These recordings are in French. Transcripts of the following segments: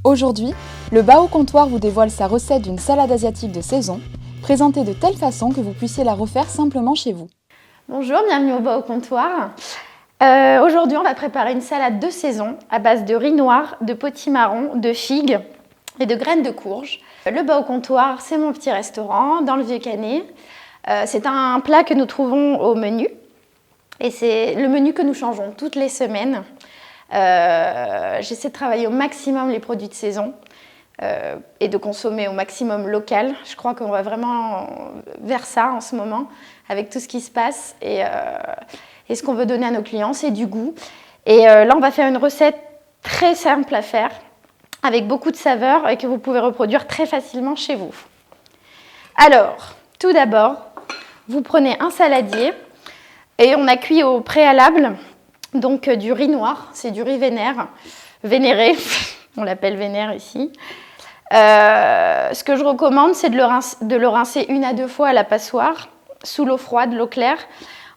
Aujourd'hui, le Bao Comptoir vous dévoile sa recette d'une salade asiatique de saison, présentée de telle façon que vous puissiez la refaire simplement chez vous. Bonjour, bienvenue au Bao Comptoir. Aujourd'hui, on va préparer une salade de saison à base de riz noir, de potimarron, de figues et de graines de courge. Le Bao Comptoir, c'est mon petit restaurant dans le Vieux-Canet. C'est un plat que nous trouvons au menu et c'est le menu que nous changeons toutes les semaines. J'essaie de travailler au maximum les produits de saison et de consommer au maximum local. Je crois qu'on va vraiment vers ça en ce moment avec tout ce qui se passe et ce qu'on veut donner à nos clients, c'est du goût. Et là, on va faire une recette très simple à faire avec beaucoup de saveurs et que vous pouvez reproduire très facilement chez vous. Alors, tout d'abord, vous prenez un saladier et on a cuit au préalable donc du riz noir, c'est du riz vénéré, on l'appelle vénère ici. Ce que je recommande, c'est de le rincer 1 à 2 fois à la passoire, sous l'eau froide, l'eau claire.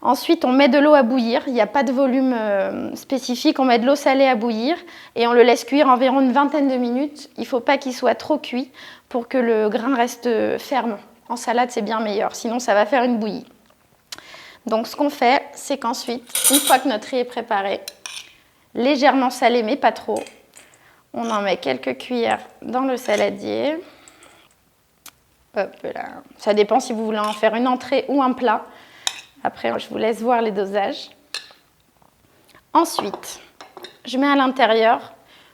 Ensuite, on met de l'eau à bouillir, il n'y a pas de volume spécifique, on met de l'eau salée à bouillir et on le laisse cuire environ une vingtaine de minutes. Il ne faut pas qu'il soit trop cuit pour que le grain reste ferme. En salade, c'est bien meilleur, sinon ça va faire une bouillie. Donc ce qu'on fait, c'est qu'ensuite, une fois que notre riz est préparé, légèrement salé mais pas trop, on en met quelques cuillères dans le saladier. Hop là. Ça dépend si vous voulez en faire une entrée ou un plat. Après, je vous laisse voir les dosages. Ensuite, je mets à l'intérieur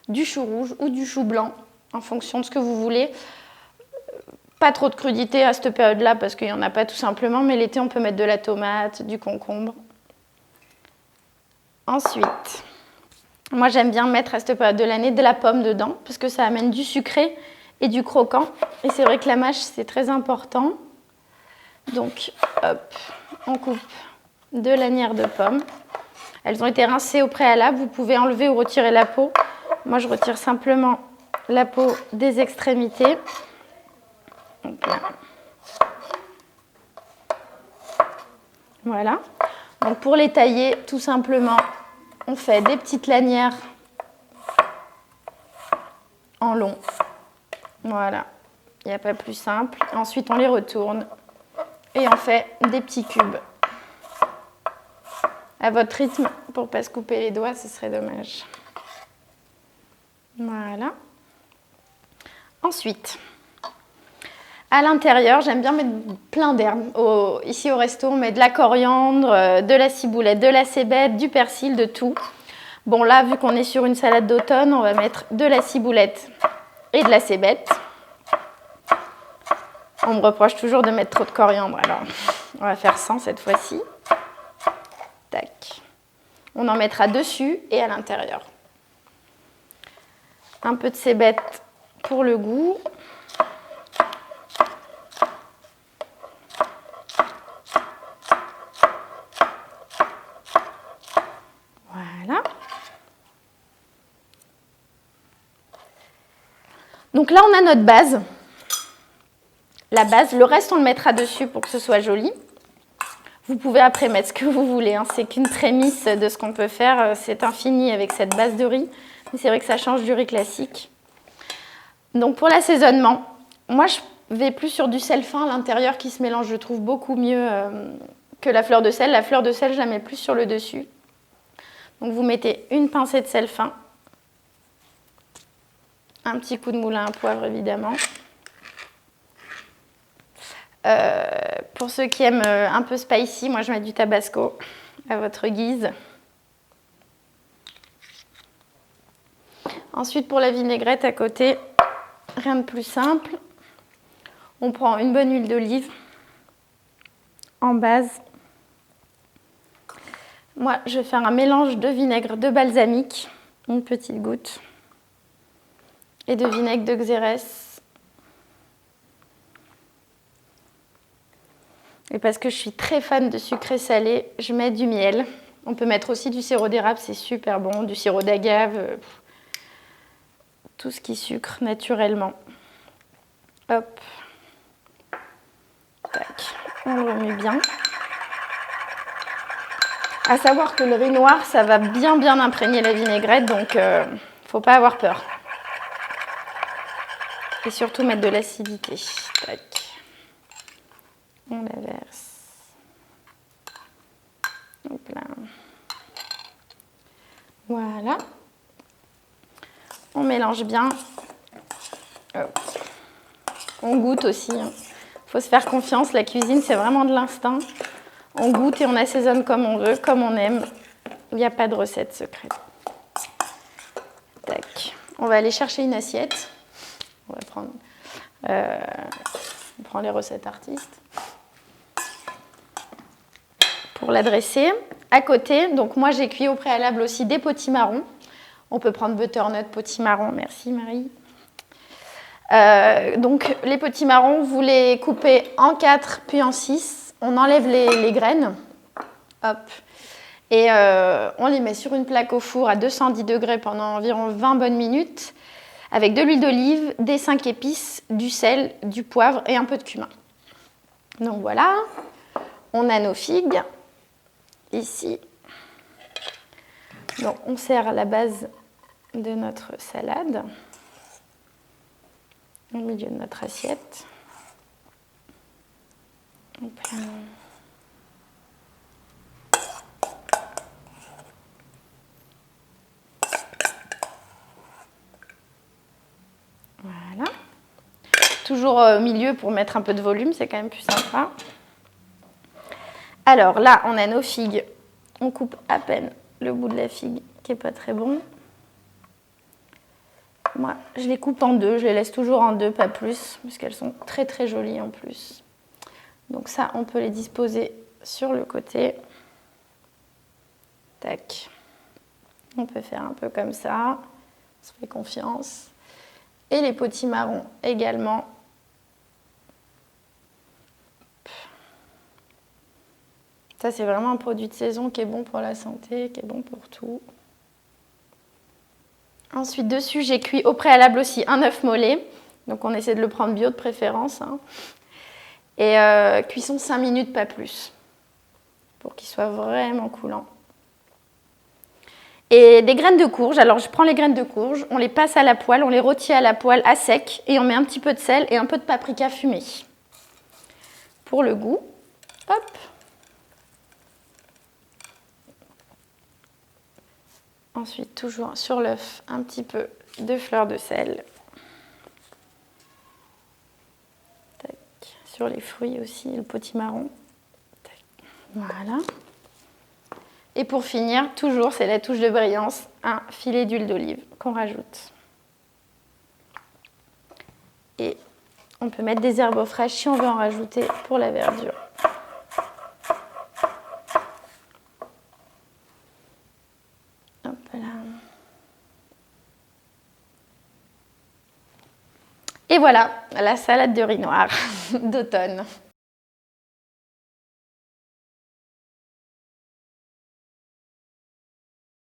du chou rouge ou du chou blanc, en fonction de ce que vous voulez. Pas trop de crudité à cette période-là parce qu'il n'y en a pas tout simplement, mais l'été on peut mettre de la tomate, du concombre. Ensuite, moi j'aime bien mettre à cette période de l'année de la pomme dedans parce que ça amène du sucré et du croquant. Et c'est vrai que la mâche c'est très important. Donc hop, on coupe 2 lanières de pommes. Elles ont été rincées au préalable, vous pouvez enlever ou retirer la peau. Moi je retire simplement la peau des extrémités. Donc là. Voilà. Donc pour les tailler, tout simplement, on fait des petites lanières en long. Voilà. Il n'y a pas plus simple. Ensuite, on les retourne et on fait des petits cubes. À votre rythme, pour ne pas se couper les doigts, ce serait dommage. Voilà. Ensuite, à l'intérieur, j'aime bien mettre plein d'herbes. Ici au resto, on met de la coriandre, de la ciboulette, de la cébette, du persil, de tout. Bon là, vu qu'on est sur une salade d'automne, on va mettre de la ciboulette et de la cébette. On me reproche toujours de mettre trop de coriandre, alors on va faire 100 cette fois-ci. Tac. On en mettra dessus et à l'intérieur. Un peu de cébette pour le goût. Voilà. Donc là, on a notre base. La base, le reste, on le mettra dessus pour que ce soit joli. Vous pouvez après mettre ce que vous voulez. Hein. C'est qu'une prémisse de ce qu'on peut faire. C'est infini avec cette base de riz. Mais c'est vrai que ça change du riz classique. Donc pour l'assaisonnement, moi, je vais plus sur du sel fin à l'intérieur qui se mélange, je trouve, beaucoup mieux que la fleur de sel. La fleur de sel, je la mets plus sur le dessus. Donc vous mettez une pincée de sel fin, un petit coup de moulin à poivre évidemment. Pour ceux qui aiment un peu spicy, moi je mets du tabasco à votre guise. Ensuite pour la vinaigrette à côté, rien de plus simple. On prend une bonne huile d'olive en base. Moi, je vais faire un mélange de vinaigre de balsamique, une petite goutte, et de vinaigre de xérès. Et parce que je suis très fan de sucré salé, je mets du miel. On peut mettre aussi du sirop d'érable, c'est super bon, du sirop d'agave, tout ce qui sucre naturellement. Hop. Tac. On le remet bien. À savoir que le riz noir, ça va bien imprégner la vinaigrette, donc faut pas avoir peur. Et surtout mettre de l'acidité. Tac. On la verse. Hop là. Voilà. On mélange bien. Hop. On goûte aussi. Il faut se faire confiance. La cuisine, c'est vraiment de l'instinct. On goûte et on assaisonne comme on veut, comme on aime. Il n'y a pas de recette secrète. Tac. On va aller chercher une assiette. On va prendre... on prend les recettes artistes. Pour la dresser. À côté, donc moi j'ai cuit au préalable aussi des potimarrons. On peut prendre butternut, potimarron. Merci Marie. Donc les potimarrons, vous les coupez en 4 puis en 6. On enlève les graines. Hop. Et on les met sur une plaque au four à 210 degrés pendant environ 20 bonnes minutes avec de l'huile d'olive, des 5 épices, du sel, du poivre et un peu de cumin. Donc voilà, on a nos figues ici. Donc on sert la base de notre salade au milieu de notre assiette. Voilà. Toujours au milieu pour mettre un peu de volume, c'est quand même plus sympa. Alors là, on a nos figues. On coupe à peine le bout de la figue qui n'est pas très bon. Moi, je les coupe en deux, je les laisse toujours en deux, pas plus, parce qu'elles sont très très jolies en plus. Donc ça, on peut les disposer sur le côté. Tac. On peut faire un peu comme ça, on se fait confiance. Et les potimarrons également. Ça, c'est vraiment un produit de saison qui est bon pour la santé, qui est bon pour tout. Ensuite, dessus, j'ai cuit au préalable aussi un œuf mollet. Donc, on essaie de le prendre bio de préférence. Hein. Et cuisson 5 minutes, pas plus, pour qu'il soit vraiment coulant. Et des graines de courge. Alors, je prends les graines de courge, on les passe à la poêle, on les rôtit à la poêle à sec et on met un petit peu de sel et un peu de paprika fumé. Pour le goût. Hop. Ensuite, toujours sur l'œuf, un petit peu de fleur de sel. Tac. Sur les fruits aussi, le potimarron. Tac. Voilà. Et pour finir, toujours, c'est la touche de brillance, un filet d'huile d'olive qu'on rajoute. Et on peut mettre des herbes fraîches si on veut en rajouter pour la verdure. Hop là. Et voilà, la salade de riz noir d'automne.